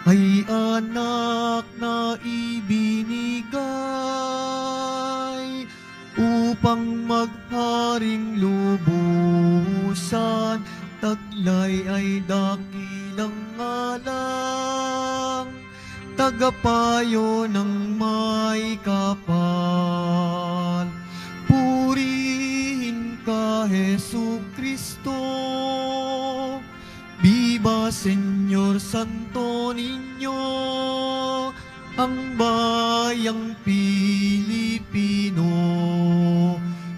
ay anak na ibinigay upang magharing lubusan, taglay ay dakilang ngalang, tagapayo ng may kapal. Purihin ka, Jesu Kristo, Viva Señor Santo Niño, ang bayang Pilipino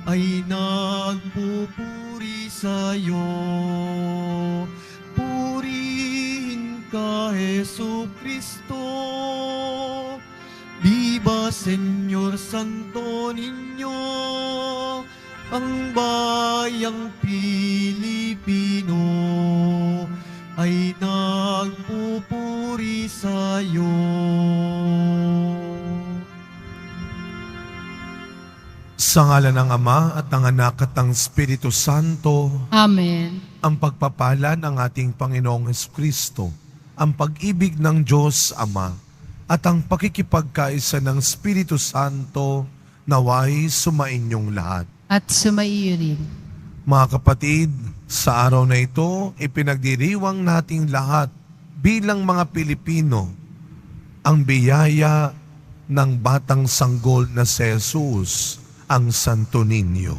ay nagpupuri sa'yo. Purihin ka, Jesu Kristo, Viva Señor Santo Niño, ang bayang Pilipino ay nagpupuri sa'yo. Sa ngalan ng Ama at ng Anak at ng Espiritu Santo, Amen. ang pagpapala ng ating Panginoong Jesucristo, ang pag-ibig ng Diyos Ama, at ang pakikipagkaisa ng Espiritu Santo naway sumainyong lahat. At sumaiyo rin. Mga kapatid, sa araw na ito, ipinagdiriwang nating lahat bilang mga Pilipino ang biyaya ng batang sanggol na si Jesus, ang Santo Niño.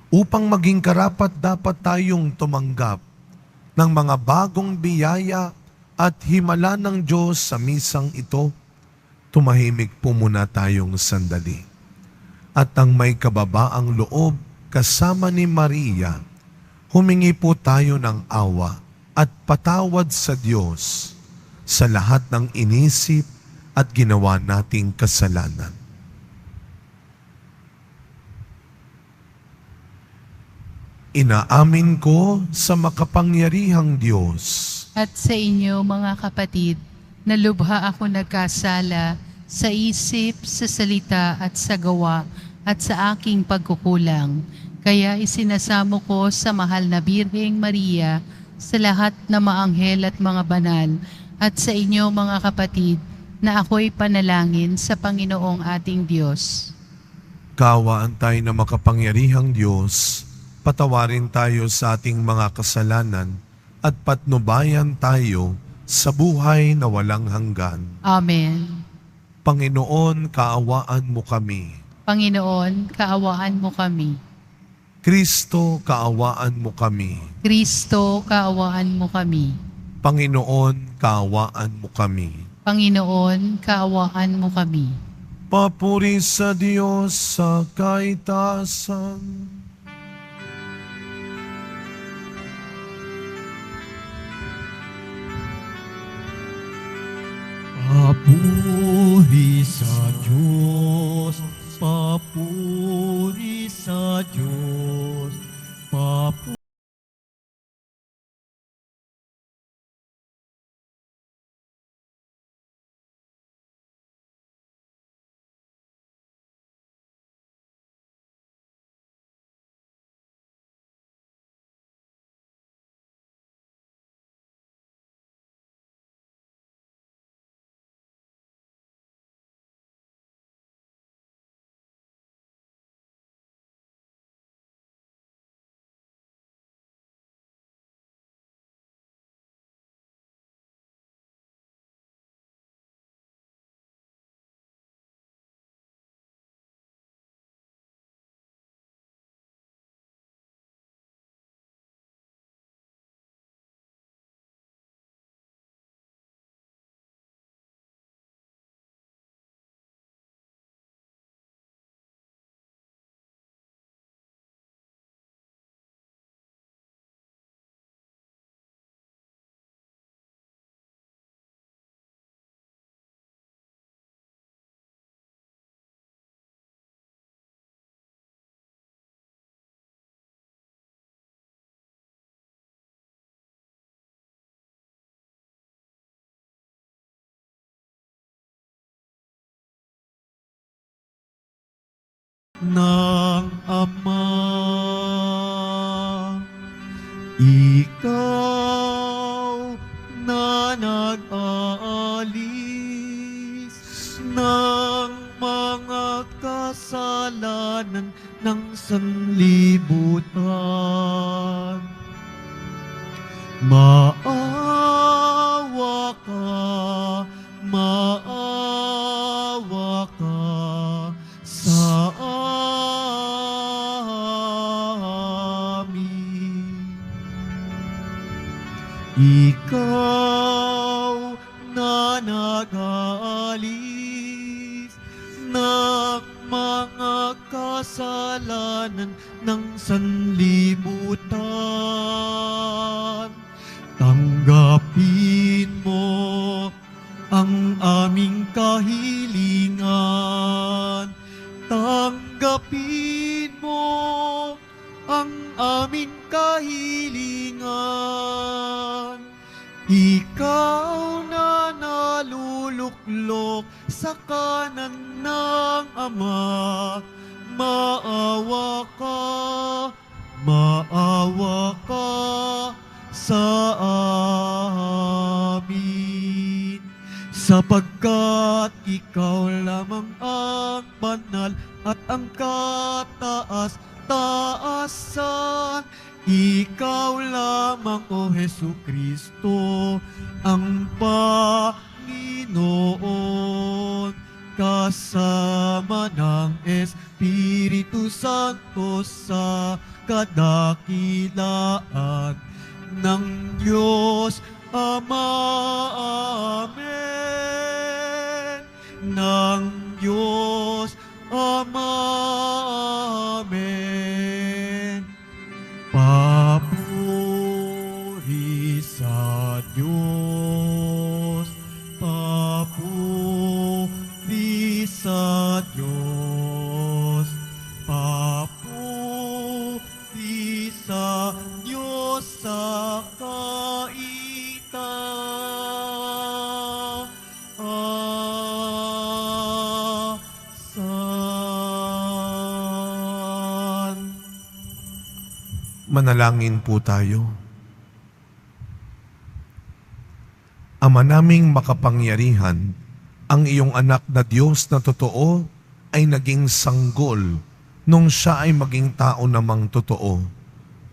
Upang maging karapat dapat tayong tumanggap ng mga bagong biyaya at himala ng Diyos sa misang ito, tumahimik po muna tayong sandali. At ang may kababaang loob kasama ni Maria, humingi po tayo ng awa at patawad sa Diyos sa lahat ng inisip at ginawa nating kasalanan. Inaamin ko sa makapangyarihang Diyos At sa inyo, mga kapatid, na lubha ako nagkasala sa isip, sa salita at sa gawa at sa aking pagkukulang. Kaya isinasamo ko sa mahal na Birheng Maria, sa lahat na maanghel at mga banal, at sa inyo, mga kapatid, na ako'y panalangin sa Panginoong ating Diyos. Kaawaan tayo na makapangyarihang Diyos, patawarin tayo sa ating mga kasalanan at patnubayan tayo sa buhay na walang hanggan. Amen. Panginoon, kaawaan mo kami. Panginoon, kaawaan mo kami. Kristo, kaawaan mo kami. Kristo, kaawaan mo kami. Panginoon, kaawaan mo kami. Panginoon, kaawaan mo kami. Papuri sa Diyos sa kaitaasan. Papuri sa Diyos, papuri sa Diyos, papuri. Ng Ama, ikaw na nag-aaral kasalanan ng sanlibutan. Maawa ka sa amin. Ikaw na nag-aalis ng mga kasalanan ng sanlibutan. Tanggapin mo ang aming kahilingan. Tanggapin mo ang aming kahilingan. Ikaw na naluluklok sa kanan ng Ama, maawa ka sa amin. Sapagkat ikaw lamang ang banal at ang kataas-taasan. Ikaw lamang, O Hesukristo, ang Panginoon, kasama ng Espiritu Santo sa kadakilaan ng Diyos Ama. Amen. Ng Diyos Ama. Amen. Papuri sa Diyos. Papuri sa Diyos. Papuri sa Diyos sa kaitaasan. Manalangin po tayo. Ama naming makapangyarihan, ang iyong anak na Diyos na totoo ay naging sanggol nung siya ay maging tao namang totoo.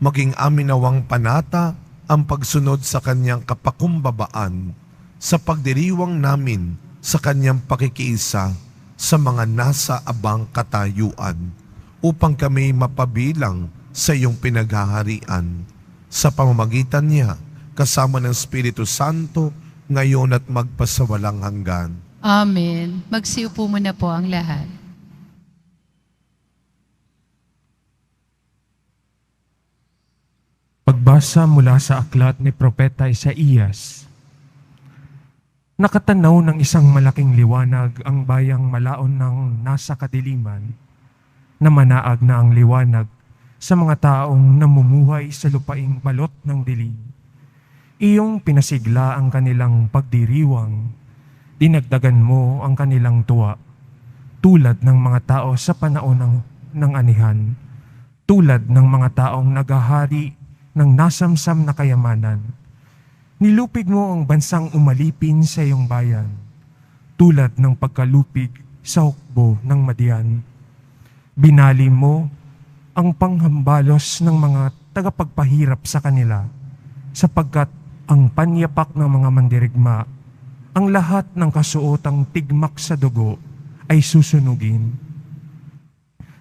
Maging amin nawang panata ang pagsunod sa kanyang kapakumbabaan sa pagdiriwang namin sa kanyang pakikiisa sa mga nasa abang katayuan upang kami mapabilang sa iyong pinaghaharian sa pamamagitan niya kasama ng Espiritu Santo ngayon at magpasawalang hanggan. Amen. Magsiupo muna po ang lahat. Pagbasa mula sa aklat ni Propeta Isaías. Nakatanaw ng isang malaking liwanag ang bayang malaon ng nasa kadiliman, na manaag na ang liwanag sa mga taong namumuhay sa lupaing balot ng dilim. Iyong pinasigla ang kanilang pagdiriwang, dinagdagan mo ang kanilang tuwa, tulad ng mga tao sa panahon ng anihan, tulad ng mga taong naghahari ng nasamsam na kayamanan. Nilupig mo ang bansang umalipin sa iyong bayan, tulad ng pagkalupig sa hukbo ng Madian. Binali mo ang panghambalos ng mga tagapagpahirap sa kanila, sapagkat ang panyapak ng mga mandirigma, ang lahat ng kasuotang tigmak sa dugo ay susunugin.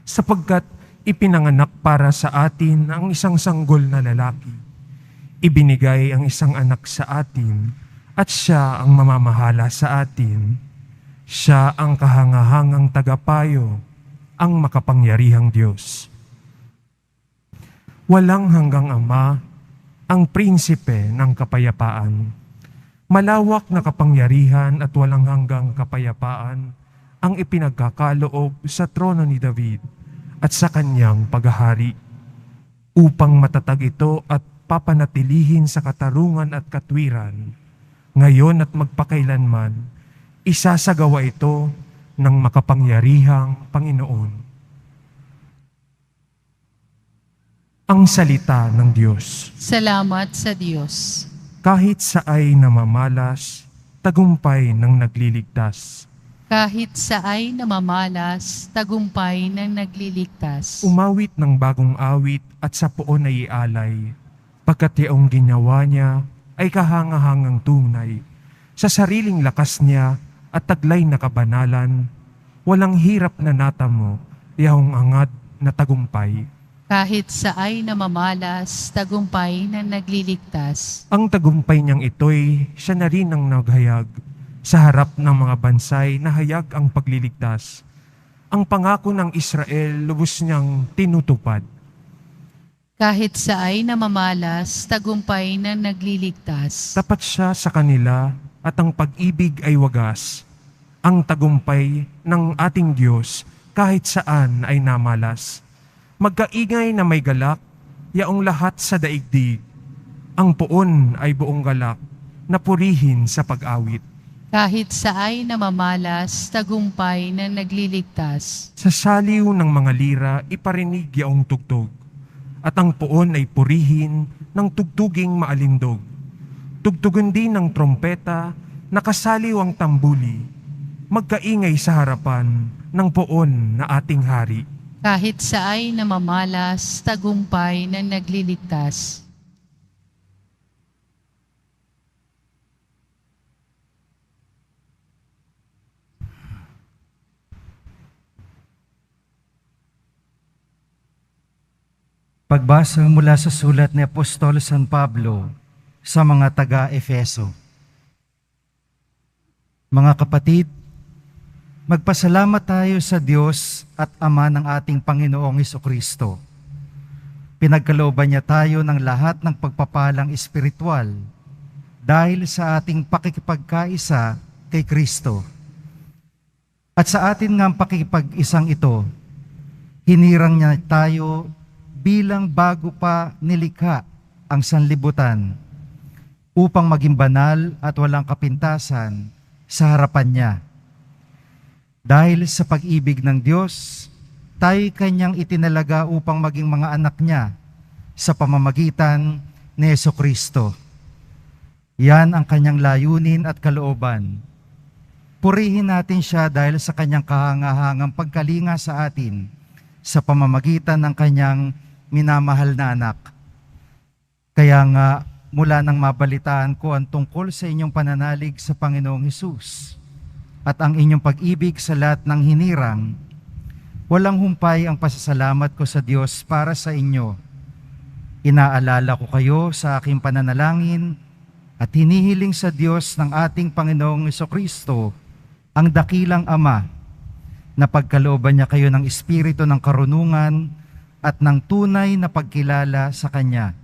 Sapagkat ipinanganak para sa atin ang isang sanggol na lalaki, ibinigay ang isang anak sa atin, at siya ang mamamahala sa atin. Siya ang kahangahangang tagapayo, ang makapangyarihang Diyos. Walang hanggang Ama, ang prinsipe ng kapayapaan. Malawak na kapangyarihan at walang hanggang kapayapaan ang ipinagkakaloob sa trono ni David at sa kanyang paghahari, upang matatag ito at papanatilihin sa katarungan at katwiran, ngayon at magpakailanman. Isasagawa ito ng makapangyarihang Panginoon. Ang salita ng Diyos. Salamat sa Diyos. Kahit sa ay namamalas, tagumpay ng nagliligtas. Kahit saay namamalas, tagumpay ng nagliligtas. Umawit ng bagong awit at sa poon ay ialay. Pagkat yaong ginawa niya ay kahangahangang tunay. Sa sariling lakas niya at taglay na kabanalan, walang hirap na natamo, yaong angad na tagumpay. Kahit saay namamalas, tagumpay ng nagliligtas. Ang tagumpay niyang ito'y siya na rin ang naghayag. Sa harap ng mga bansay, nahayag ang pagliligtas. Ang pangako ng Israel, lubos niyang tinutupad. Kahit saay namamalas, tagumpay ng nagliligtas. Tapat siya sa kanila at ang pag-ibig ay wagas. Ang tagumpay ng ating Diyos kahit saan ay namalas. Magkaingay na may galak, yaong lahat sa daigdig. Ang poon ay buong galak, na purihin sa pag-awit. Kahit saay namamalas, tagumpay ng nagliligtas. Sa saliw ng mga lira, iparinig yaong tugtog. At ang poon ay purihin ng tugtuging maalindog. Tugtugon din ng trompeta, nakasaliw ang tambuli. Magkaingay sa harapan ng poon na ating hari. Kahit saay namamalas, tagumpay ng nagliligtas. Pagbasa mula sa sulat ni Apostol San Pablo sa mga taga-Efeso. Mga kapatid, magpasalamat tayo sa Diyos at Ama ng ating Panginoong Hesukristo. Pinagkalooban niya tayo ng lahat ng pagpapalang espiritual dahil sa ating pakikipagkaisa kay Kristo. At sa atin ngang pakikipag-isang ito, hinirang niya tayo bilang bago pa nilikha ang sanlibutan upang maging banal at walang kapintasan sa harapan niya. Dahil sa pag-ibig ng Diyos, tayo kanyang itinalaga upang maging mga anak niya sa pamamagitan ni Hesukristo. Yan ang kanyang layunin at kalooban. Purihin natin siya dahil sa kanyang kahangahangang pagkalinga sa atin sa pamamagitan ng kanyang minamahal na anak. Kaya nga, mula nang mabalitaan ko ang tungkol sa inyong pananalig sa Panginoong Hesus at ang inyong pag-ibig sa lahat ng hinirang, walang humpay ang pasasalamat ko sa Diyos para sa inyo. Inaalala ko kayo sa aking pananalangin at hinihiling sa Diyos ng ating Panginoong Hesukristo, ang dakilang Ama, na pagkalooban niya kayo ng espiritu ng karunungan at ng tunay na pagkilala sa Kanya.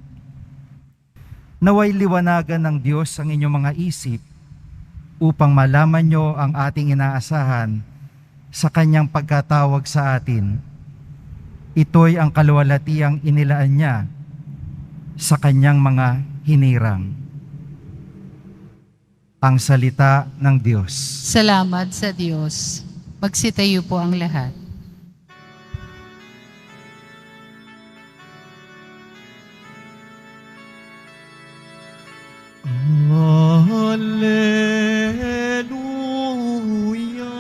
Naway liwanagan ng Diyos ang inyong mga isip upang malaman nyo ang ating inaasahan sa Kanyang pagkatawag sa atin. Ito'y ang kaluwalhatiang inilaan niya sa Kanyang mga hinirang. Ang salita ng Diyos. Salamat sa Diyos. Magsitayo po ang lahat. Alleluia, Alleluia,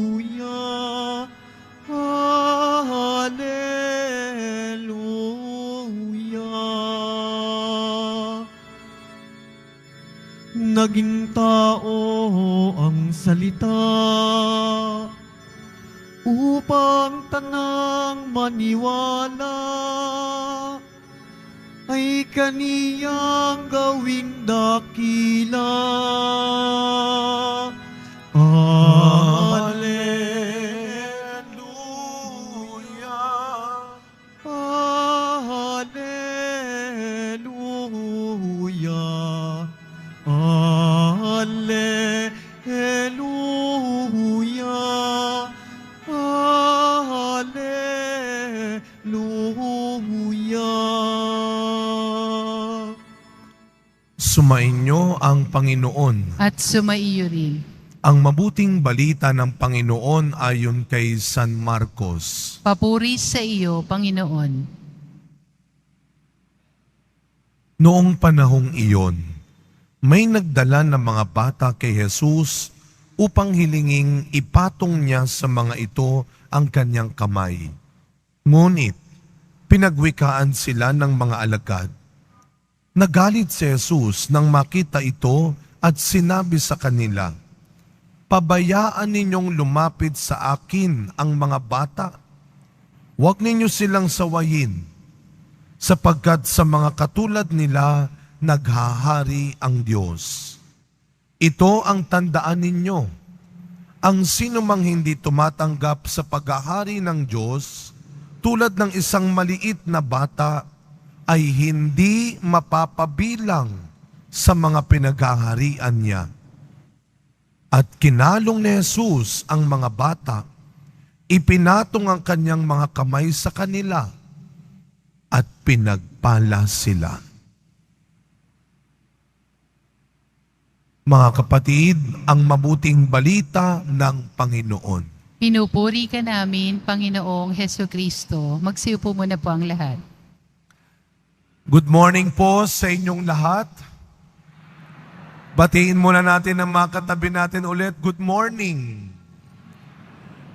Alleluia, Alleluia. Naging tao ang salita upang tanang maniwala ay kaniyang gawing dakila. Alleluia, Alleluia, Alleluia, Alleluia. Sumainyo ang Panginoon. At sumaiyo rin. Ang mabuting balita ng Panginoon ayon kay San Marcos. Papuri sa iyo, Panginoon. Noong panahong iyon, may nagdala ng mga bata kay Jesus upang hilinging ipatong niya sa mga ito ang kanyang kamay. Ngunit, pinagwikaan sila ng mga alagad. Nagalit si Jesus nang makita ito at sinabi sa kanila, "Pabayaan ninyong lumapit sa akin ang mga bata. Huwag ninyo silang sawayin, sapagkat sa mga katulad nila naghahari ang Diyos. Ito ang tandaan ninyo. Ang sinumang hindi tumatanggap sa paghahari ng Diyos, tulad ng isang maliit na bata, ay hindi mapapabilang sa mga pinaghaharian niya." At kinalong ni Jesus ang mga bata, ipinatong ang kanyang mga kamay sa kanila, at pinagpala sila. Mga kapatid, ang mabuting balita ng Panginoon. Pinupuri ka namin, Panginoong Heso Kristo. Magsiupo muna po ang lahat. Good morning po sa inyong lahat. Batiin muna natin ang mga katabi natin ulit. Good morning.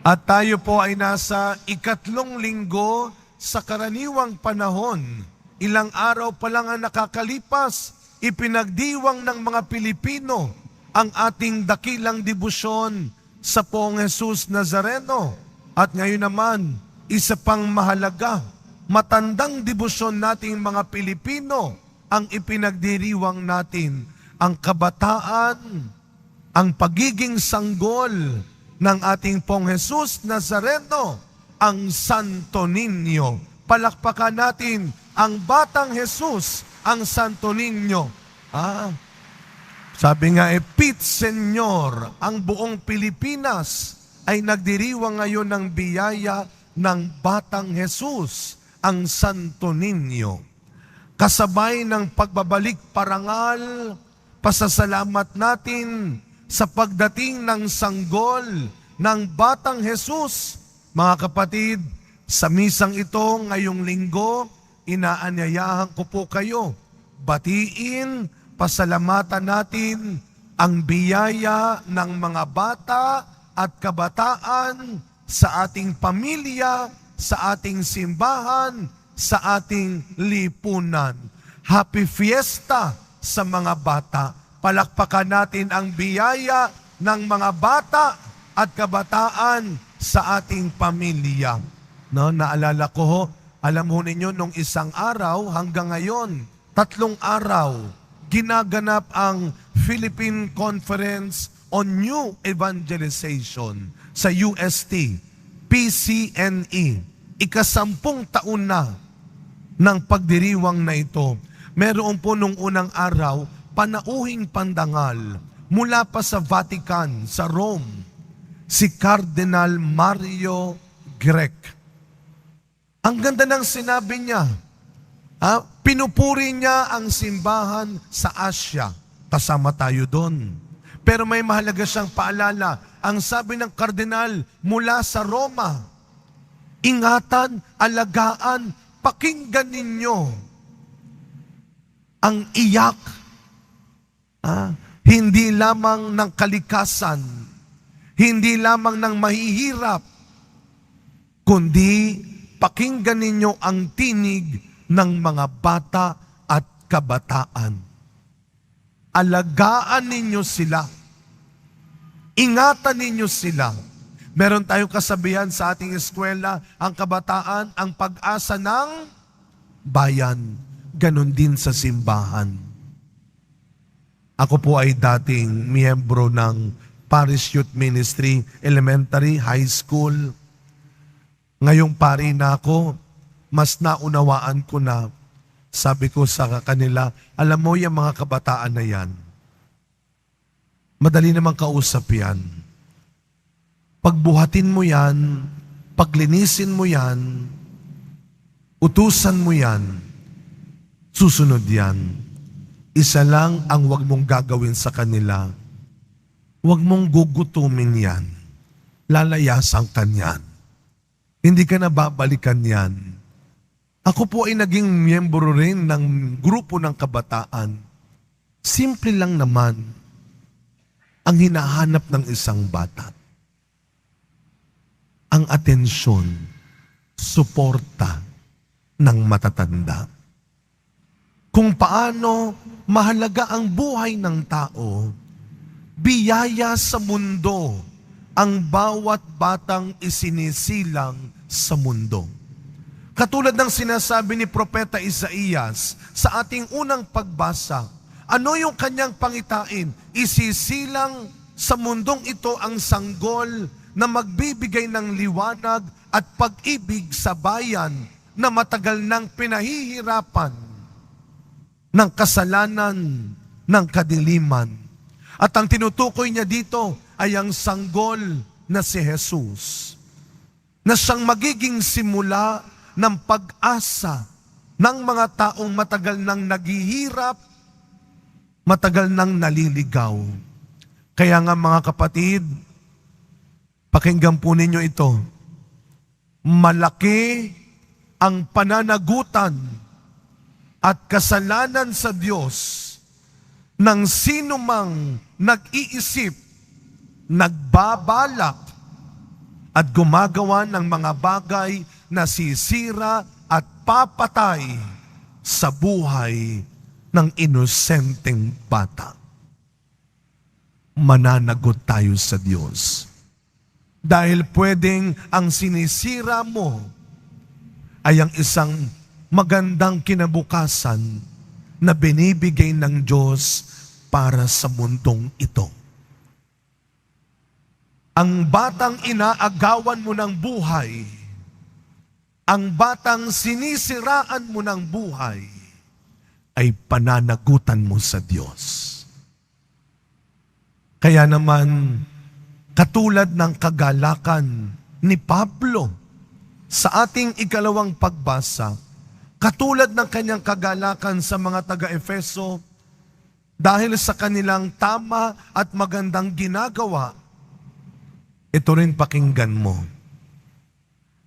At tayo po ay nasa ikatlong linggo sa karaniwang panahon. Ilang araw pa lang ang nakakalipas, ipinagdiwang ng mga Pilipino ang ating dakilang debosyon sa Poong Jesus Nazareno. At ngayon naman, isa pang mahalaga, matandang debosyon nating mga Pilipino ang ipinagdiriwang natin, ang kabataan, ang pagiging sanggol ng ating Poong Jesus Nazareno, ang Santo Niño. Palakpakan natin ang batang Jesus, ang Santo Niño. Sabi nga, Pit Senyor, ang buong Pilipinas ay nagdiriwang ngayon ng biyaya ng batang Jesus, ang Santo Niño. Kasabay ng pagbabalik parangal, pasasalamat natin sa pagdating ng sanggol ng batang Jesus. Mga kapatid, sa misang ito ngayong linggo, inaanyayahan ko po kayo, batiin, pasalamatan natin ang biyaya ng mga bata at kabataan sa ating pamilya, sa ating simbahan, sa ating lipunan. Happy Fiesta sa mga bata. Palakpakan natin ang biyaya ng mga bata at kabataan sa ating pamilya. No, naalala ko ho, alam ho ninyo, nung isang araw hanggang ngayon, 3 araw, ginaganap ang Philippine Conference on New Evangelization sa UST, PCNE. 10 taon na ng pagdiriwang na ito. Meron po nung unang araw, panauhing pandangal mula pa sa Vatican, sa Rome, si Cardinal Mario Grech. Ang ganda ng sinabi niya, pinupuri niya ang simbahan sa Asia. Kasama tayo doon. Pero may mahalaga siyang paalala. Ang sabi ng Kardinal mula sa Roma, ingatan, alagaan, pakinggan ninyo ang iyak, hindi lamang ng kalikasan, hindi lamang ng mahihirap, kundi pakinggan ninyo ang tinig ng mga bata at kabataan. Alagaan ninyo sila. Ingatan ninyo sila. Meron tayong kasabihan sa ating eskwela, ang kabataan, ang pag-asa ng bayan. Ganon din sa simbahan. Ako po ay dating miyembro ng Parish Youth Ministry, elementary, high school. Ngayong pari na ako, mas naunawaan ko na, sabi ko sa kanila, alam mo yung mga kabataan na yan, madali namang kausap yan. Pagbuhatin mo yan, paglinisin mo yan, utusan mo yan, susunod yan. Isa lang ang huwag mong gagawin sa kanila. huwag mong gugutumin yan. Lalayasan ka niyan. Hindi ka na babalikan yan. Ako po ay naging miyembro rin ng grupo ng kabataan. Simple lang naman ang hinahanap ng isang bata. Ang atensyon, suporta ng matatanda. Kung paano mahalaga ang buhay ng tao, biyaya sa mundo ang bawat batang isinisilang sa mundo. Katulad ng sinasabi ni Propeta Isaías sa ating unang pagbasa, ano yung kanyang pangitain? Isisilang sa mundong ito ang sanggol na magbibigay ng liwanag at pag-ibig sa bayan na matagal nang pinahihirapan ng kasalanan, ng kadiliman. At ang tinutukoy niya dito ay ang sanggol na si Jesus, na siyang magiging simula ng pag-asa ng mga taong matagal nang naghihirap, matagal nang naliligaw. Kaya nga mga kapatid, pakinggan po ninyo ito. Malaki ang pananagutan at kasalanan sa Diyos ng sino mang nag-iisip, nagbabalak, at gumagawa ng mga bagay na sisira at papatay sa buhay ng inosenteng bata. Mananagot tayo sa Diyos. Dahil pwedeng ang sinisira mo ay ang isang magandang kinabukasan na binibigay ng Diyos para sa mundong ito. Ang batang inaagawan mo ng buhay, ang batang sinisiraan mo ng buhay, ay pananagutan mo sa Diyos. Kaya naman, katulad ng kagalakan ni Pablo sa ating ikalawang pagbasa, katulad ng kanyang kagalakan sa mga taga-Efeso, dahil sa kanilang tama at magandang ginagawa, ito rin pakinggan mo.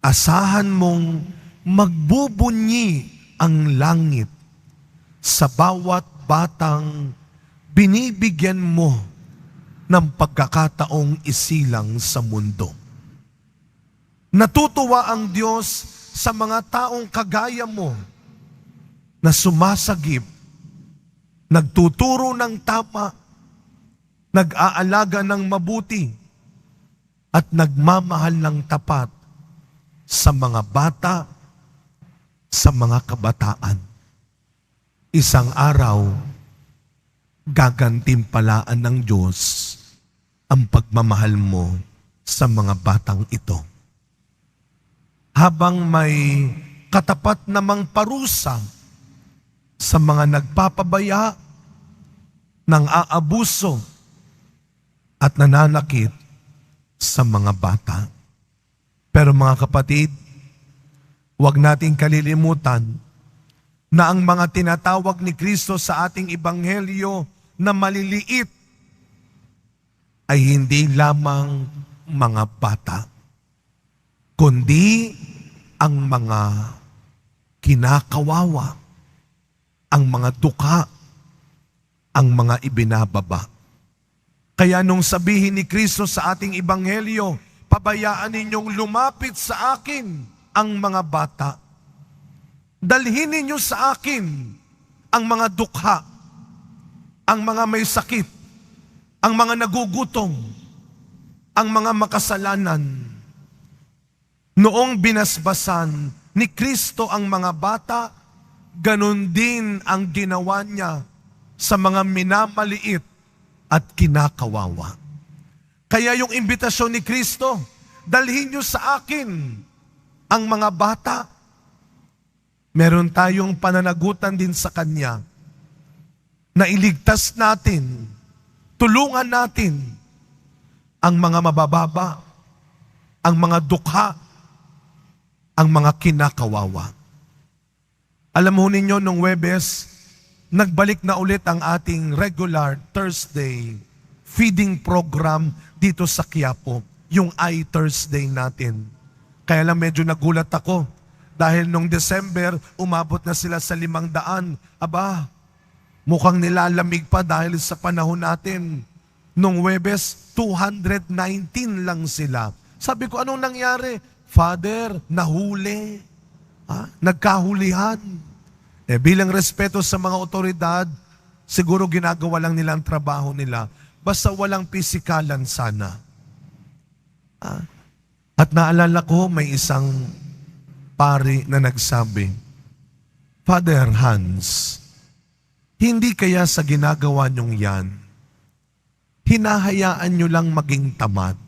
Asahan mong magbubunyi ang langit sa bawat batang binibigyan mo ng pagkakataong isilang sa mundo. Natutuwa ang Diyos sa mga taong kagaya mo na sumasagip, nagtuturo ng tama, nag-aalaga ng mabuti, at nagmamahal ng tapat sa mga bata, sa mga kabataan. Isang araw, gagantimpalaan ng Diyos ang pagmamahal mo sa mga batang ito. Habang may katapat namang parusa sa mga nagpapabaya, ng aabuso at nananakit sa mga bata. Pero mga kapatid, huwag nating kalilimutan na ang mga tinatawag ni Kristo sa ating ebanghelyo na maliliit ay hindi lamang mga bata, kundi ang mga kinakawawa, ang mga dukha, ang mga ibinababa. Kaya nung sabihin ni Kristo sa ating ebanghelyo, pabayaan ninyong lumapit sa akin ang mga bata. Dalhin ninyo sa akin ang mga dukha, ang mga may sakit, ang mga nagugutom, ang mga makasalanan. Noong binasbasan ni Kristo ang mga bata, ganun din ang ginawa niya sa mga minamaliit at kinakawawa. Kaya yung imbitasyon ni Kristo, dalhin niyo sa akin ang mga bata. Meron tayong pananagutan din sa Kanya na iligtas natin, tulungan natin ang mga mabababa, ang mga dukha, ang mga kinakawawa. Alam mo ninyo, nung Huwebes, nagbalik na ulit ang ating regular Thursday feeding program dito sa Quiapo, yung I-Thursday natin. Kaya lang medyo nagulat ako dahil nung December, umabot na sila sa 500. Aba, mukhang nilalamig pa dahil sa panahon natin. Nung Huwebes, 219 lang sila. Sabi ko, anong nangyari? Father, nahuli. Nagkahulihan. Bilang respeto sa mga otoridad, siguro ginagawa lang nila ang trabaho nila. Basta walang pisikalan sana. At naalala ko, may isang pari na nagsabi, Father Hans, hindi kaya sa ginagawa niyong yan, hinahayaan niyo lang maging tamad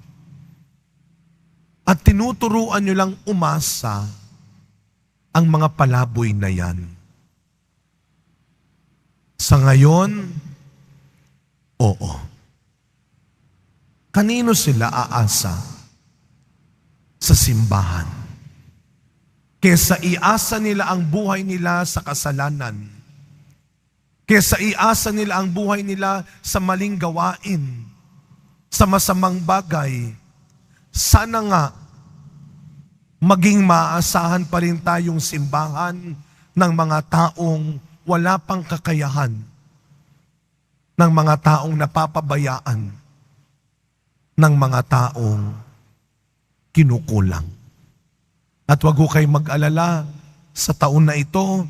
at tinuturuan niyo lang umasa ang mga palaboy na yan. Sa ngayon, oo. Kanino sila aasa? Sa simbahan. Kesa iasa nila ang buhay nila sa kasalanan. Kesa iasa nila ang buhay nila sa maling gawain, sa masamang bagay, sana nga maging maaasahan pa rin tayong simbahan ng mga taong wala pang kakayahan, ng mga taong napapabayaan, ng mga taong kinukulang. At wag ho kayo mag-alala, sa taon na ito,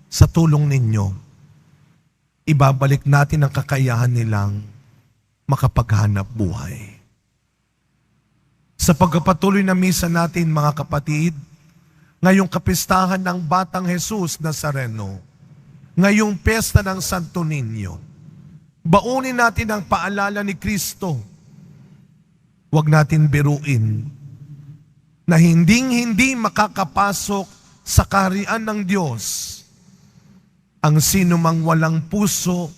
sa tulong ninyo, ibabalik natin ang kakayahan nilang makapaghanap buhay. Sa pagpapatuloy na misa natin, mga kapatid, ngayong kapistahan ng Batang Jesus Nazareno, ngayong piyesta ng Santo Niño, baunin natin ang paalala ni Kristo. Huwag natin biruin na hindi makakapasok sa kaharian ng Diyos ang sino mang walang puso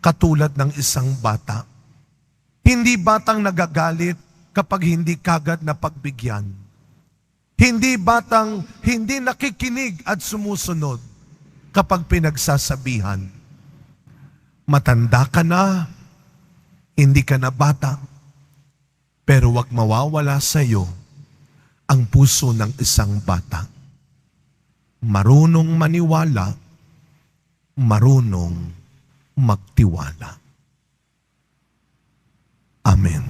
katulad ng isang bata. Hindi batang nagagalit kapag hindi kagad na pagbigyan. Hindi batang hindi nakikinig at sumusunod kapag pinagsasabihan. Matanda ka na, hindi ka na bata, pero wag mawawala sa iyo ang puso ng isang bata. Marunong maniwala, marunong magtiwala. Amen.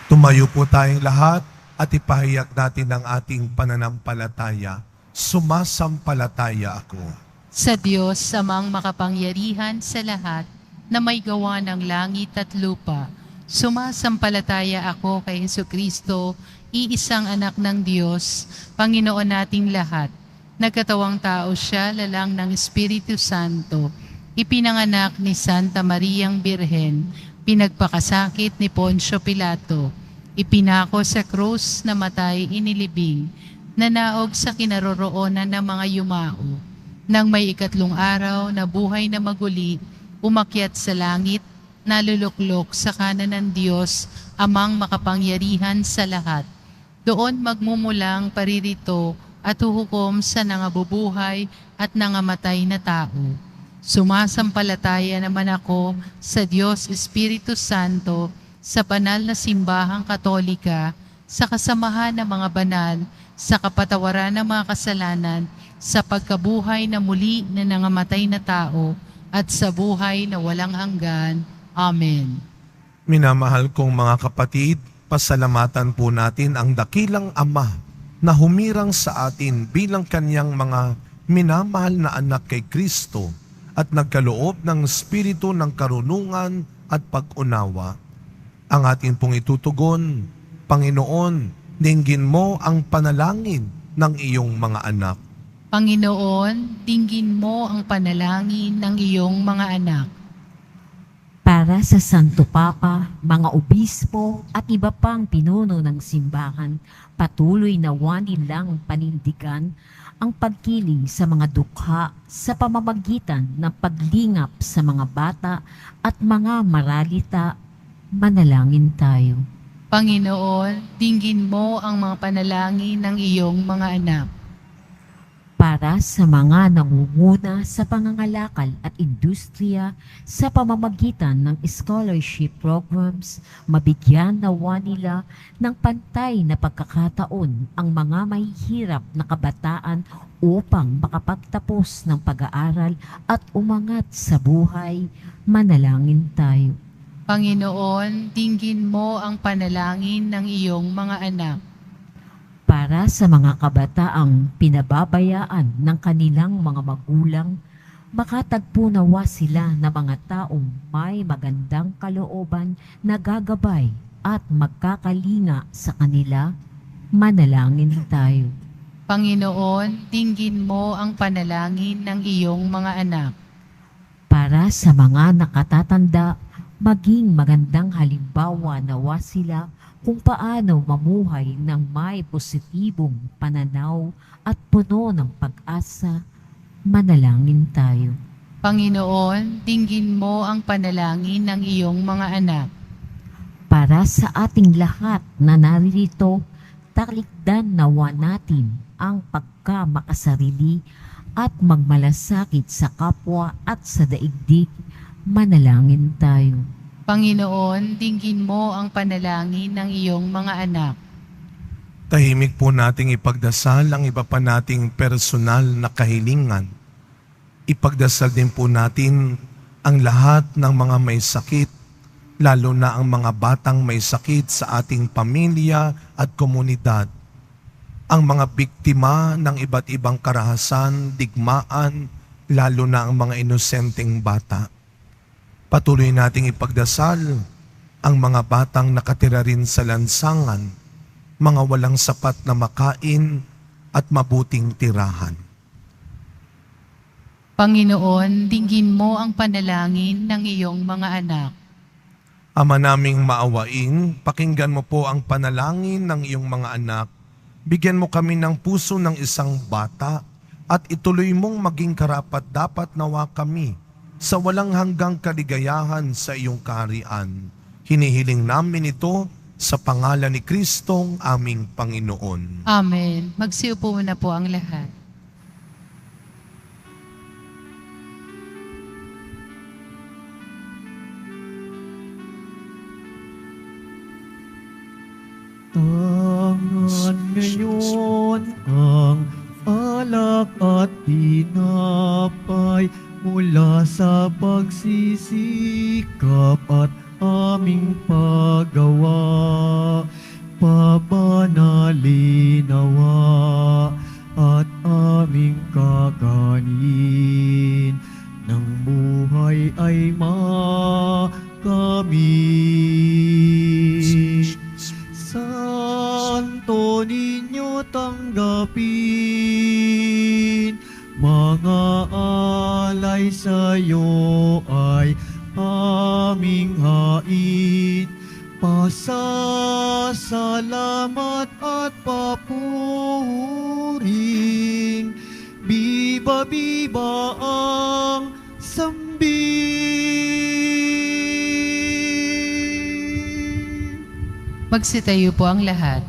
Tumayo po tayong lahat at ipahayag natin ang ating pananampalataya. Sumasampalataya ako Sa Diyos, Amang makapangyarihan sa lahat, na may gawa ng langit at lupa. Sumasampalataya ako kay Hesukristo, iisang anak ng Diyos, Panginoon nating lahat. Nagkatawang tao siya, lalang ng Espiritu Santo. Ipinanganak ni Santa Mariang Birhen, pinagpakasakit ni Poncio Pilato. Ipinako sa krus, namatay, inilibing, nanaog sa kinaroroonan ng mga yumao. Nang may ikatlong araw na buhay na maguli, umakyat sa langit, naluluklok sa kanan ng Diyos, Amang makapangyarihan sa lahat. Doon magmumulang paririto at huhukom sa nangabubuhay at nangamatay na tao. Sumasampalataya naman ako sa Diyos Espiritu Santo, sa banal na simbahang katolika, sa kasamahan ng mga banal, sa kapatawaran ng mga kasalanan, sa pagkabuhay na muli na nangamatay na tao, at sa buhay na walang hanggan. Amen. Minamahal kong mga kapatid, pasalamatan po natin ang dakilang Ama na humirang sa atin bilang kanyang mga minamahal na anak kay Kristo at nagkaloob ng espiritu ng karunungan at pag-unawa. Ang atin pong itutugon, Panginoon, dinggin mo ang panalangin ng iyong mga anak. Panginoon, dinggin mo ang panalangin ng iyong mga anak. Para sa Santo Papa, mga obispo at iba pang pinuno ng simbahan, patuloy na nilang panindigan ang pagkiling sa mga dukha sa pamamagitan ng paglingap sa mga bata at mga maralita. Manalangin tayo. Panginoon, dinggin mo ang mga panalangin ng iyong mga anak. para sa mga nangunguna sa pangangalakal at industriya sa pamamagitan ng scholarship programs, mabigyan nawa nila ng pantay na pagkakataon ang mga mahihirap na kabataan upang makapagtapos ng pag-aaral at umangat sa buhay. Manalangin tayo. Panginoon, dinggin mo ang panalangin ng iyong mga anak. Para sa mga kabataang pinababayaan ng kanilang mga magulang, makatagpo nawa sila ng mga taong may magandang kalooban na gagabay at magkakalinga sa kanila. Manalangin tayo. Panginoon, dinggin mo ang panalangin ng iyong mga anak. Para sa mga nakatatanda, maging magandang halimbawa nawa sila kung paano mamuhay ng may positibong pananaw at puno ng pag-asa. Manalangin tayo. Panginoon, dinggin mo ang panalangin ng iyong mga anak. Para sa ating lahat na naririto, talikdan nawa natin ang pagkamakasarili at magmalasakit sa kapwa at sa daigdig. Manalangin tayo. Panginoon, dinggin mo ang panalangin ng iyong mga anak. Tahimik po nating ipagdasal ang iba pa nating personal na kahilingan. Ipagdasal din po natin ang lahat ng mga may sakit, lalo na ang mga batang may sakit sa ating pamilya at komunidad. Ang mga biktima ng iba't ibang karahasan, digmaan, lalo na ang mga inosenteng bata. Patuloy nating ipagdasal ang mga batang nakatira rin sa lansangan, mga walang sapat na makain at mabuting tirahan. Panginoon, dinggin mo ang panalangin ng iyong mga anak. Ama naming maawain, pakinggan mo po ang panalangin ng iyong mga anak. Bigyan mo kami ng puso ng isang bata at ituloy mong maging karapat-dapat nawa kami sa walang hanggang kaligayahan sa iyong kaharian. Hinihiling namin ito sa pangalan ni Kristong aming Panginoon. Amen. Magsiupo na po ang lahat. Tangan ngayon ang alak at tinapay mula sa pagsisikap at aming paggawa. Pabanalinawa at aming kakanin ng buhay ay makamit. Santo ninyo tanggapin, mga alay sa'yo ay aming hain. Pasasalamat at papuring, biba biba ang sambin. Magsitayo po ang lahat.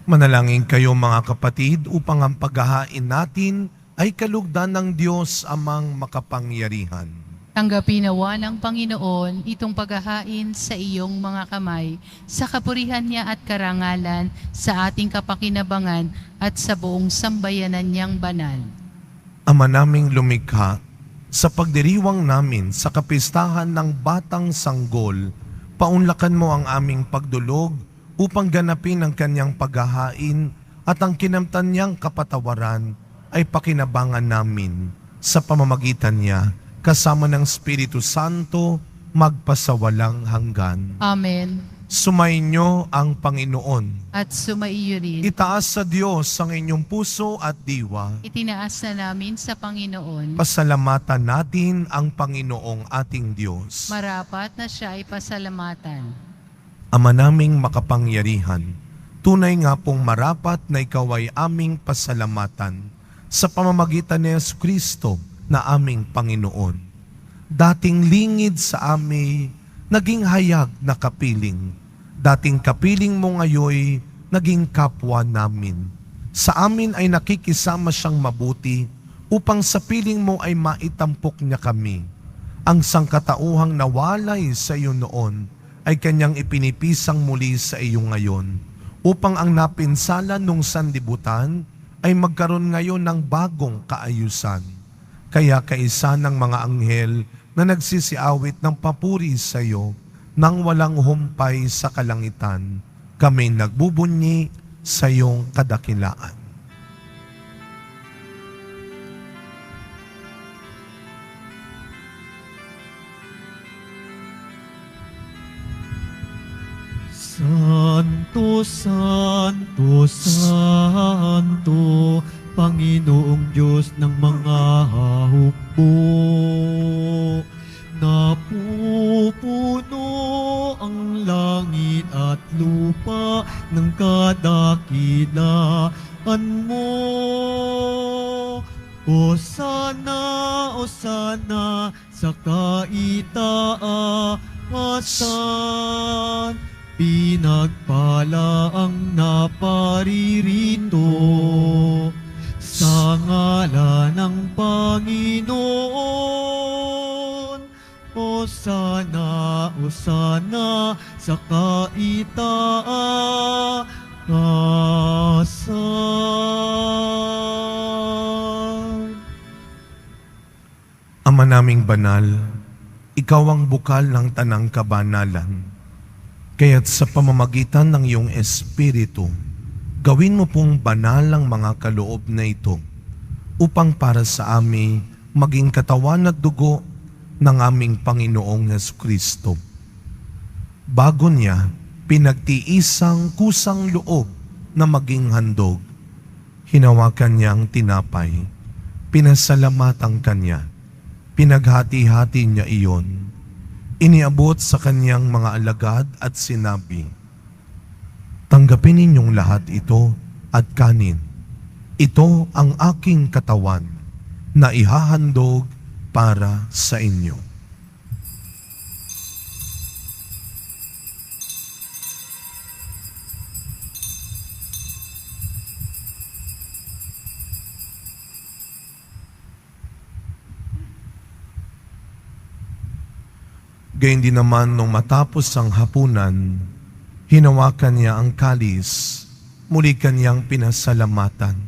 Manalangin kayo mga kapatid upang ang paghahain natin ay kalugdan ng Diyos amang makapangyarihan. Tanggapin nawa ng Panginoon itong paghahain sa iyong mga kamay, sa kapurihan niya at karangalan, sa ating kapakinabangan at sa buong sambayanan niyang banal. Ama naming lumikha, sa pagdiriwang namin sa kapistahan ng Batang Sanggol, paunlakan mo ang aming pagdulog upang ganapin ang kanyang paghahain at ang kinamtan niyang kapatawaran ay pakinabangan namin sa pamamagitan niya kasama ng Espiritu Santo magpasawalang hanggan. Amen. Sumainyo ang Panginoon. At sumaiyo rin. Itaas sa Diyos ang inyong puso at diwa. Itinaas na namin sa Panginoon. Pasalamatan natin ang Panginoong ating Diyos. Marapat na siya ay pasalamatan. Ama naming makapangyarihan, tunay nga pong marapat na ikaw ay aming pasalamatan sa pamamagitan ni Jesucristo na aming Panginoon. Dating lingid sa amin, naging hayag na kapiling. Dating kapiling mo ngayoy, naging kapwa namin. Sa amin ay nakikisama siyang mabuti upang sa piling mo ay maitampok niya kami. Ang sangkatauhang nawalay sa iyo noon ay kanyang ipinipisang muli sa iyo ngayon, upang ang napinsala nung sanlibutan ay magkaroon ngayon ng bagong kaayusan. Kaya kaisa ng mga anghel na nagsisiawit ng papuri sa iyo nang walang humpay sa kalangitan, kami nagbubunyi sa iyong kadakilaan. Santo, Santo, Santo, Panginoong Diyos ng mga hukbo. Napupuno ang langit at lupa ng kadakilaan mo. Osana, Osana sa kaitaasan. Pinagpala ang naparirito sa ngalan ng Panginoon. Osana, Osana sa kaitaasan. Ama naming banal, ikaw ang bukal ng tanang kabanalan. Kaya't sa pamamagitan ng iyong Espiritu, gawin mo pong banal ang mga kaloob na ito upang para sa amin maging katawan at dugo ng aming Panginoong Jesucristo. Bago niya, pinagtiisang kusang loob na maging handog. Hinawakan niya ang tinapay, pinasalamatan kanya, pinaghati-hati niya iyon. Iniabot sa kanyang mga alagad at sinabi, "Tanggapin ninyong lahat ito at kanin. Ito ang aking katawan na ihahandog para sa inyo." Gayun din naman nung matapos ang hapunan, hinawakan niya ang kalis, muli kanyang pinasalamatan.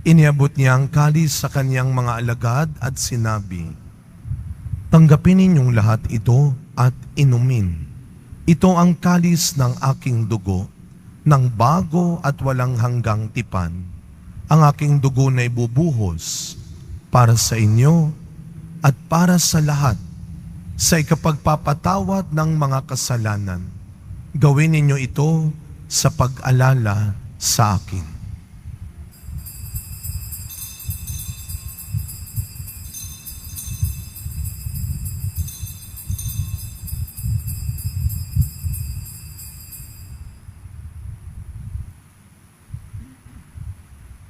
Iniabot niya ang kalis sa kanyang mga alagad at sinabi, "Tanggapin ninyong lahat ito at inumin. Ito ang kalis ng aking dugo, ng bago at walang hanggang tipan. Ang aking dugo na ibubuhos para sa inyo at para sa lahat sa ikapagpapatawad ng mga kasalanan. Gawin ninyo ito sa pag-alala sa akin."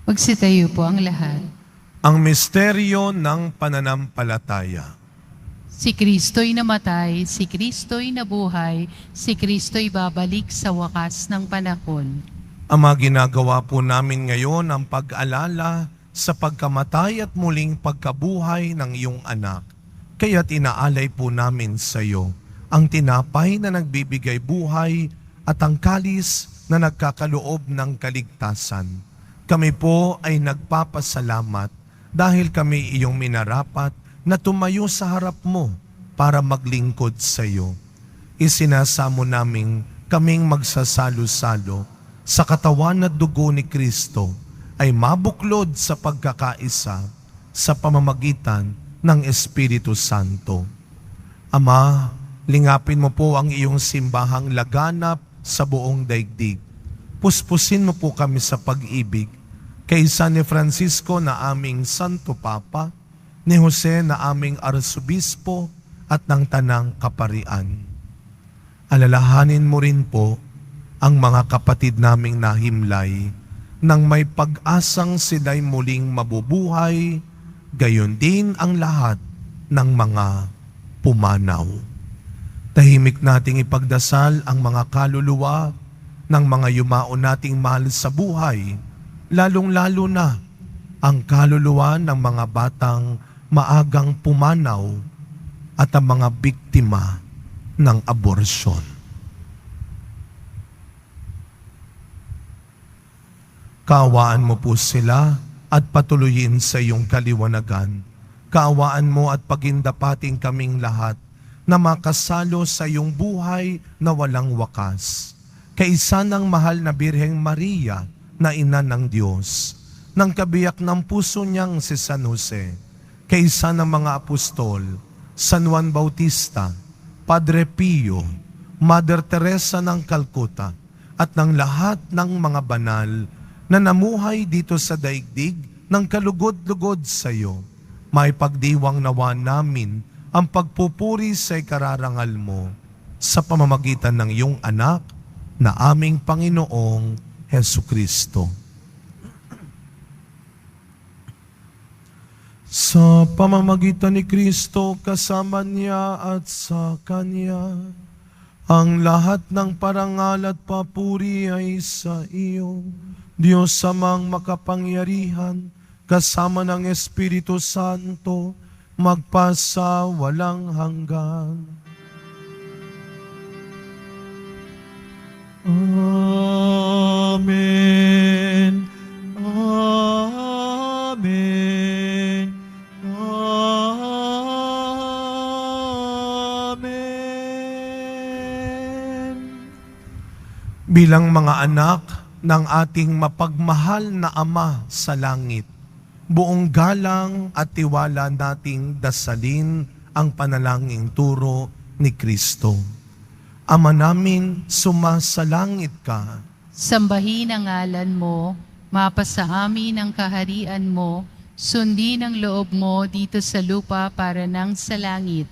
Magsitayo po ang lahat. Ang misteryo ng pananampalataya. Si Kristo'y namatay, si Kristo'y nabuhay, si Kristo'y babalik sa wakas ng panahon. Ama, ginagawa po namin ngayon ang pag-alala sa pagkamatay at muling pagkabuhay ng iyong anak. Kaya't inaalay po namin sa iyo ang tinapay na nagbibigay buhay at ang kalis na nagkakaloob ng kaligtasan. Kami po ay nagpapasalamat dahil kami iyong minarapat na tumayo sa harap mo para maglingkod sa iyo. Isinasamo namin kaming magsasalo-salo sa katawan at dugo ni Kristo ay mabuklod sa pagkakaisa sa pamamagitan ng Espiritu Santo. Ama, lingapin mo po ang iyong simbahang laganap sa buong daigdig. Puspusin mo po kami sa pag-ibig kay San Francisco na aming Santo Papa, ni Jose na aming Arsobispo at ng Tanang Kaparian. Alalahanin mo rin po ang mga kapatid naming nahimlay nang may pag-asang sila'y muling mabubuhay, gayon din ang lahat ng mga pumanaw. Tahimik nating ipagdasal ang mga kaluluwa ng mga yumao nating mahal sa buhay lalong-lalo na ang kaluluwa ng mga batang maagang pumanaw at ang mga biktima ng aborsyon. Kaawaan mo po sila at patuloyin sa iyong kaliwanagan. Kaawaan mo at pagindapating kaming lahat na makasalo sa iyong buhay na walang wakas. Kaisa ng mahal na Birheng Maria na ina ng Diyos, ng kabiyak ng puso niyang si San Jose, kaisa ng mga apostol, San Juan Bautista, Padre Pio, Mother Teresa ng Calcutta, at ng lahat ng mga banal na namuhay dito sa daigdig ng kalugod-lugod sa iyo. May pagdiwang nawa namin ang pagpupuri sa ikararangal mo sa pamamagitan ng iyong anak na aming Panginoong Hesukristo. Sa pamamagitan ni Kristo, kasama niya at sa Kanya, ang lahat ng parangal at papuri ay sa iyo, Diyos Amang makapangyarihan, kasama ng Espiritu Santo, magpasa walang hanggan. Amen. Amen. Amen. Bilang mga anak ng ating mapagmahal na Ama sa langit, buong galang at tiwala nating dasalin ang panalangin turo ni Kristo. Ama namin, sumasalangit ka. Sambahin ang ngalan mo, mapasa amin ang kaharian mo, sundin ang loob mo dito sa lupa para nang sa langit.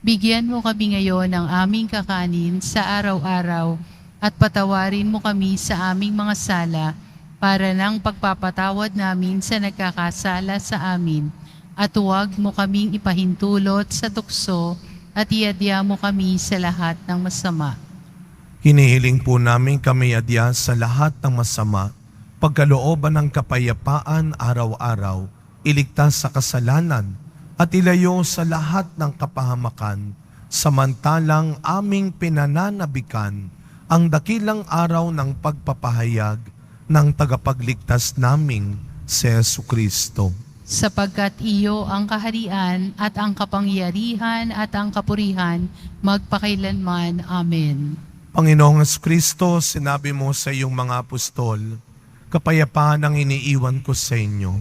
Bigyan mo kami ngayon ng aming kakanin sa araw-araw at patawarin mo kami sa aming mga sala para nang pagpapatawad namin sa nagkakasala sa amin. At huwag mo kaming ipahintulot sa tukso at iadya mo kami sa lahat ng masama. Hinihiling po namin kami adya sa lahat ng masama, pagkalooban ng kapayapaan araw-araw, iligtas sa kasalanan, at ilayo sa lahat ng kapahamakan, samantalang aming pinananabikan ang dakilang araw ng pagpapahayag ng tagapagligtas naming si Jesucristo. Sapagkat iyo ang kaharian at ang kapangyarihan at ang kapurihan magpakailanman. Amen. Panginoong Jesucristo, sinabi mo sa iyong mga apostol, kapayapaan ang iniiwan ko sa inyo.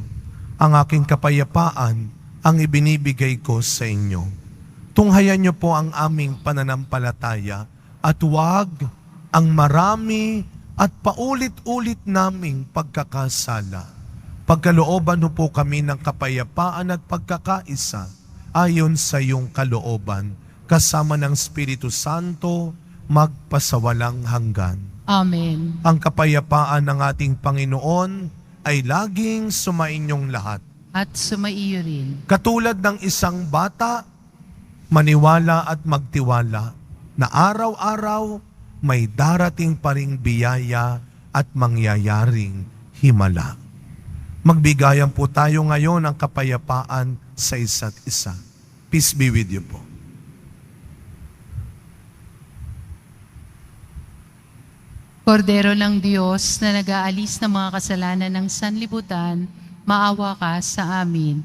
Ang aking kapayapaan ang ibinibigay ko sa inyo. Tunghayan niyo po ang aming pananampalataya at huwag ang marami at paulit-ulit naming pagkakasala. Pagkalooban po kami ng kapayapaan at pagkakaisa ayon sa iyong kalooban, kasama ng Espiritu Santo, magpasawalang hanggan. Amen. Ang kapayapaan ng ating Panginoon ay laging sumainyong lahat. At sumaiyo rin. Katulad ng isang bata, maniwala at magtiwala na araw-araw may darating pa ring biyaya at mangyayaring himala. Magbigayan po tayo ngayon ng kapayapaan sa isa't isa. Peace be with you po. Kordero ng Diyos na nag-aalis ng mga kasalanan ng sanlibutan, maawa ka sa amin.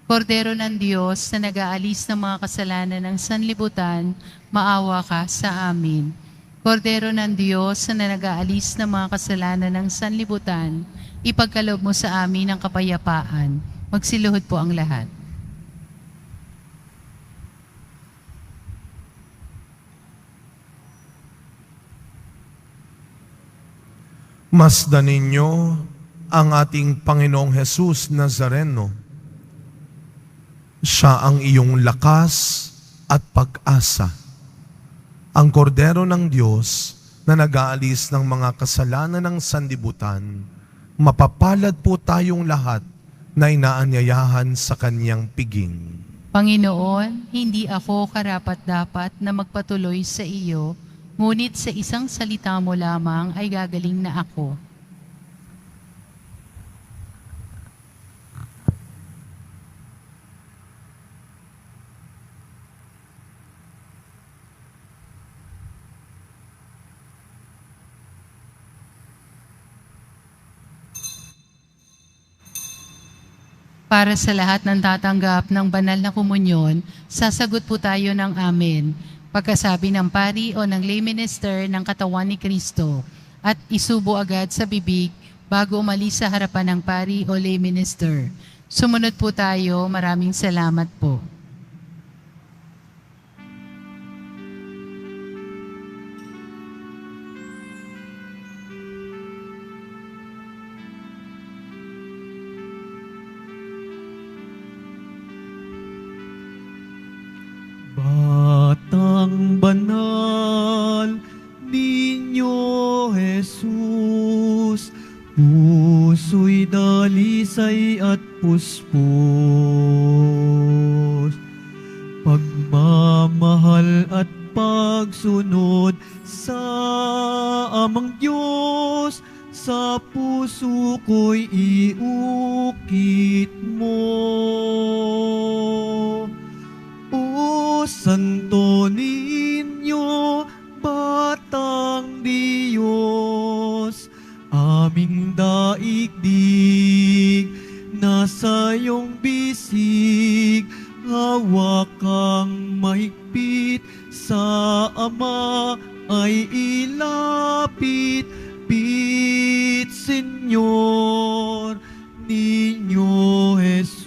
Kordero ng Diyos na nag-aalis ng mga kasalanan ng sanlibutan, maawa ka sa amin. Kordero ng Diyos na nag-aalis ng mga kasalanan ng sanlibutan, ipagkaloob mo sa amin ang kapayapaan. Magsiluhod po ang lahat. Masdan ninyo ang ating Panginoong Jesus Nazareno. Siya ang iyong lakas at pag-asa. Ang kordero ng Diyos na nag-aalis ng mga kasalanan ng sanlibutan, mapapalad po tayong lahat na inaanyayahan sa kanyang piging. Panginoon, hindi ako karapat-dapat na magpatuloy sa iyo, ngunit sa isang salita mo lamang ay gagaling na ako. Para sa lahat ng tatanggap ng banal na komunyon, sasagot po tayo ng amen. Pagkasabi ng pari o ng lay minister ng katawan ni Kristo at isubo agad sa bibig bago umalis sa harapan ng pari o lay minister. Sumunod po tayo. Maraming salamat po. Batang banal, Niño Jesus, puso'y dalisay at puspos, pagmamahal at pagsunod sa Amang Diyos, sa puso ko'y iukit mo. O Santo Niño, Batang Diyos, aming daigdig, nasa iyong bisig, hawak kang mahigpit, sa Ama ay ilapit, pit Senyor, Niño Jesus.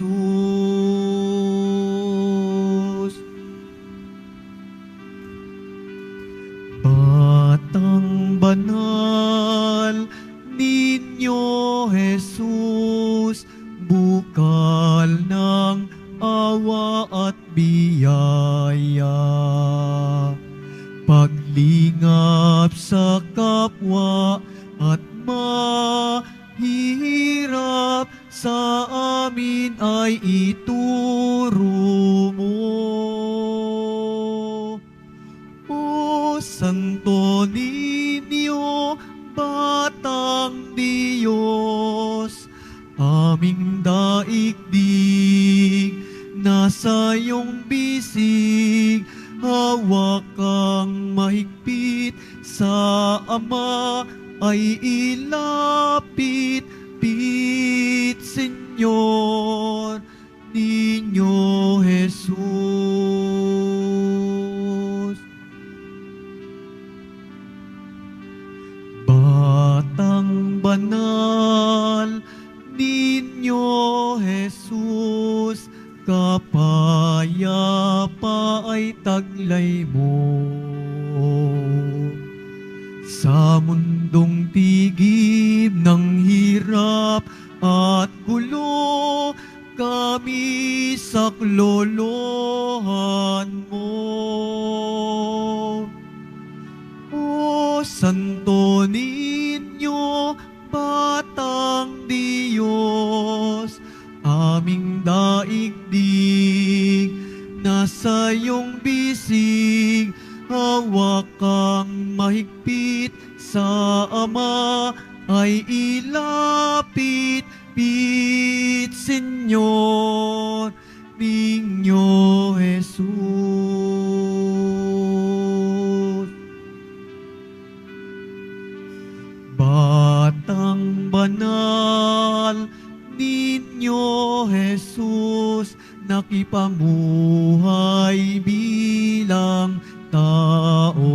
Batang banal, Niño Jesus, bukal ng awa at biyaya, paglingap sa kapwa at mahirap sa amin ay ituro mo. O Santo Niño, Batang Diyos, aming daigdig, nasa iyong bisig, hawak kang mahigpit, sa Ama ay ilapit, pit Senyor, Niño Jesus. Batang banal, Niño Jesus, kapayapa ay taglay mo. Sa mundong tigib ng hirap at gulo, kami saklolohan mo. O Santo Niño, Batang Diyos, aming daigdig, nasa iyong bisig, hawak kang mahigpit, sa Ama ay ilapit, pit Senyor, Niño Jesus. Batang banal, Niño Jesus, nakipamuhay bilang tao.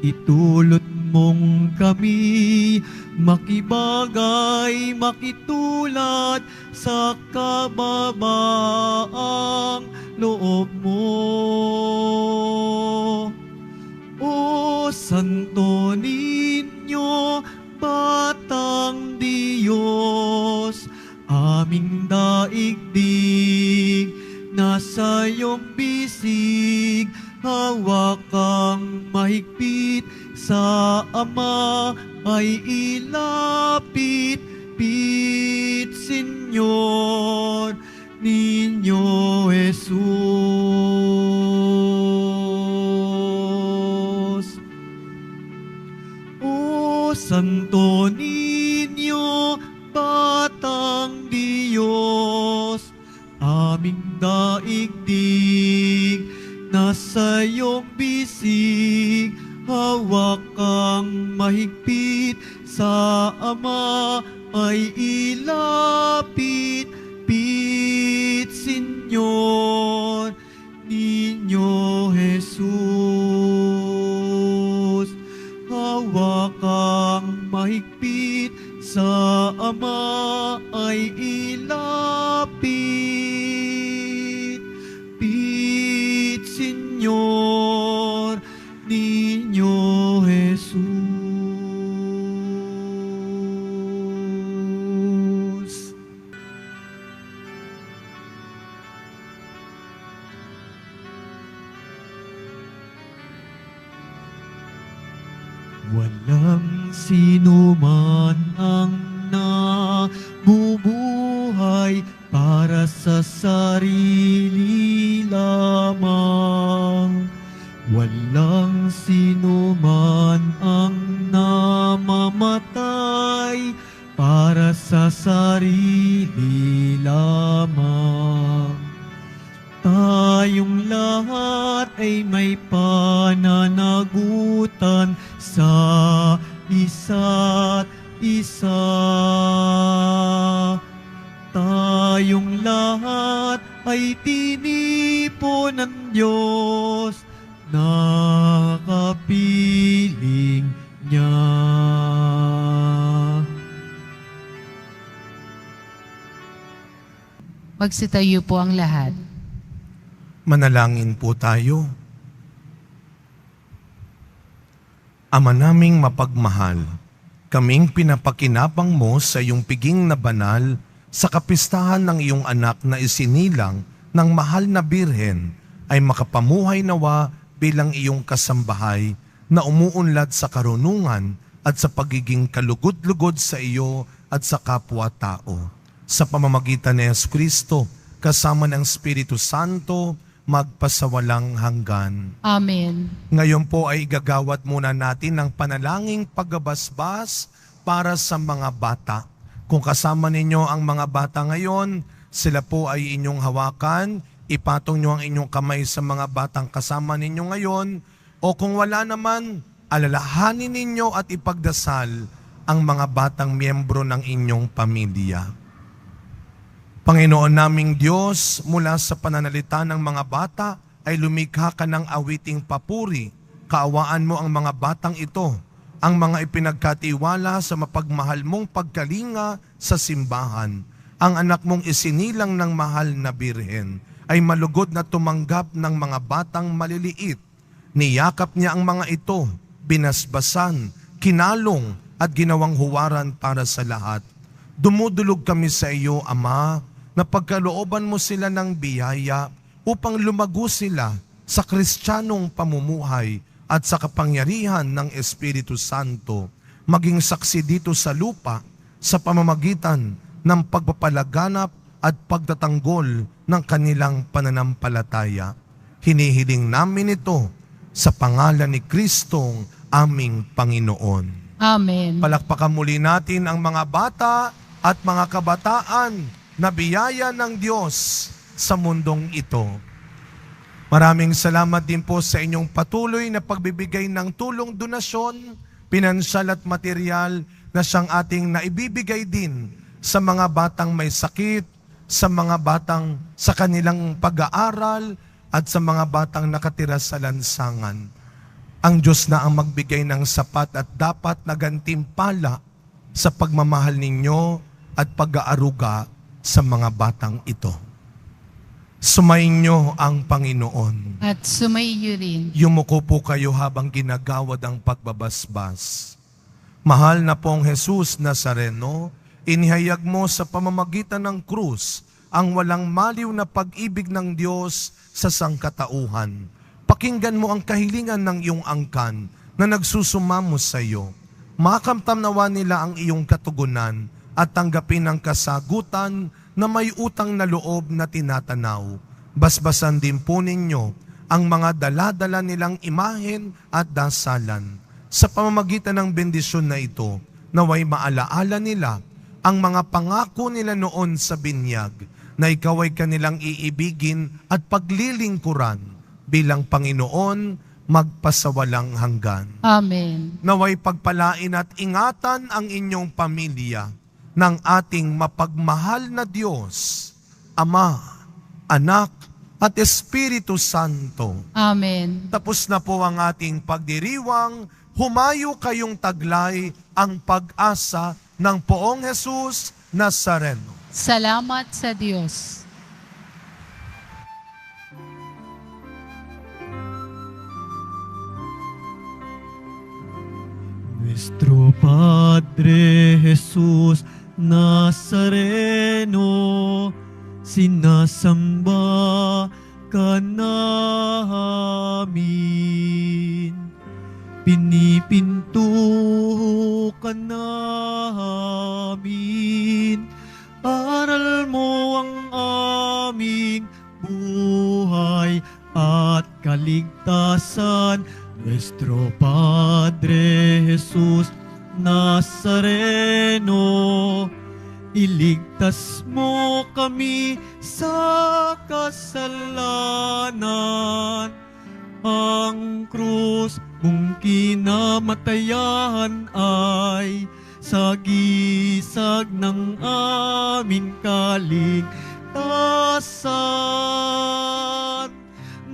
Itulot mong kami makibagay, makitulad sa kababaang loob mo. O Santo Niño, Batang Diyos, aming daigdig, nasa iyong bisig, hawak kang mahigpit, sa Ama ay ilapit, pit Senyor, Niño Jesus. O Santo Niño, Batang Diyos, aming daigdig, nasa iyong bisig, hawak kang mahigpit sa Ama ay ilapit, pit Senyor, Niño Jesus. Hawak kang mahigpit sa Ama ay ilapit, pit Senyor, Niño Jesus. Walang sino man ang nabubuhay para sa sarili lamang. Walang sino man ang namamatay para sa sarili lamang. Tayong lahat ay may pananagutan sa isa't isa. Tayong lahat ay tinipo ng Diyos, nakapiling niya. Magsitayo po ang lahat. Manalangin po tayo. Ama naming mapagmahal, kaming pinapakinabang mo sa iyong piging na banal sa kapistahan ng iyong anak na isinilang ng mahal na birhen ay makapamuhay nawa bilang iyong kasambahay na umuunlad sa karunungan at sa pagiging kalugod-lugod sa iyo at sa kapwa-tao. Sa pamamagitan ni Jesucristo, kasama ng Espiritu Santo, magpasawalang hanggan. Amen. Ngayon po ay gagawad muna natin ng panalangin paggabasbas para sa mga bata. Kung kasama ninyo ang mga bata ngayon, sila po ay inyong hawakan, ipatong nyo ang inyong kamay sa mga batang kasama ninyo ngayon, o kung wala naman, alalahanin ninyo at ipagdasal ang mga batang miyembro ng inyong pamilya. Panginoon naming Diyos, mula sa pananalita ng mga bata ay lumikha ka ng awiting papuri. Kaawaan mo ang mga batang ito, ang mga ipinagkatiwala sa mapagmahal mong pagkalinga sa simbahan. Ang anak mong isinilang ng mahal na birhen ay malugod na tumanggap ng mga batang maliliit. Niyakap niya ang mga ito, binasbasan, kinalong at ginawang huwaran para sa lahat. Dumudulog kami sa iyo, Ama, na pagkalooban mo sila ng biyaya upang lumago sila sa kristyanong pamumuhay at sa kapangyarihan ng Espiritu Santo, maging saksi dito sa lupa sa pamamagitan ng pagpapalaganap at pagtatanggol ng kanilang pananampalataya. Hinihiling namin ito sa pangalan ni Kristong aming Panginoon. Amen. Palakpakan muli natin ang mga bata at mga kabataan na biyaya ng Diyos sa mundong ito. Maraming salamat din po sa inyong patuloy na pagbibigay ng tulong donasyon, pinansyal at material na siyang ating naibibigay din sa mga batang may sakit, sa mga batang sa kanilang pag-aaral at sa mga batang nakatira sa lansangan. Ang Diyos na ang magbigay ng sapat at dapat na gantimpala sa pagmamahal ninyo at pag-aaruga sa mga batang ito. Sumainyo ang Panginoon. At sumaiyo rin. Yumuko po kayo habang ginagawad ang pagbabasbas. Mahal na pong Jesus Nazareno, inihayag mo sa pamamagitan ng krus ang walang maliw na pag-ibig ng Diyos sa sangkatauhan. Pakinggan mo ang kahilingan ng iyong angkan na nagsusumamo sa iyo. Makamtam nawa nila ang iyong katugunan at tanggapin ang kasagutan na may utang na loob na tinatanaw. Basbasan din po ninyo ang mga dala-dala nilang imahen at dasalan. Sa pamamagitan ng bendisyon na ito, naway maalaala nila ang mga pangako nila noon sa binyag na ikaw ay kanilang iibigin at paglilingkuran bilang Panginoon, magpasawalang hanggan. Amen. Naway pagpalain at ingatan ang inyong pamilya ng ating mapagmahal na Diyos, Ama, Anak, at Espiritu Santo. Amen. Tapos na po ang ating pagdiriwang, humayo kayong taglay ang pag-asa ng Poong Jesus Nazareno. Salamat sa Diyos. Nuestro Padre Jesus Nazareno, sinasamba ka namin. Pinipinto ka namin. Aral mo ang aming buhay at kaligtasan. Nuestro Padre Jesus Nazareno, iligtas mo kami sa kasalanan. Ang krus mong kinamatayan ay sagisag ng aming kaligtasan.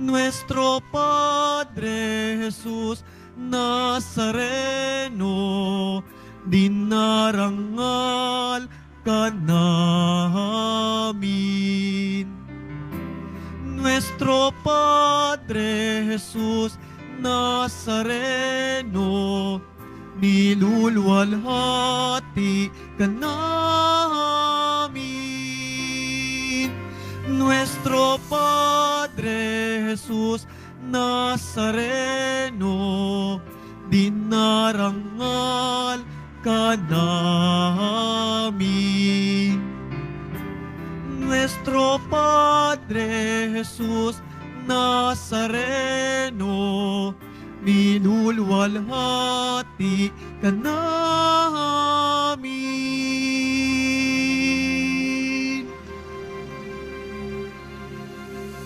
Nuestro Padre Jesus Nazareno, dinarangal ka namin. Nuestro Padre Jesus Nazareno, niluluwalhati ka namin. Nuestro Padre Jesus Nazareno, dinarangal ka namin. Nuestro Padre Jesus Nazareno, niluluwalhati ka namin.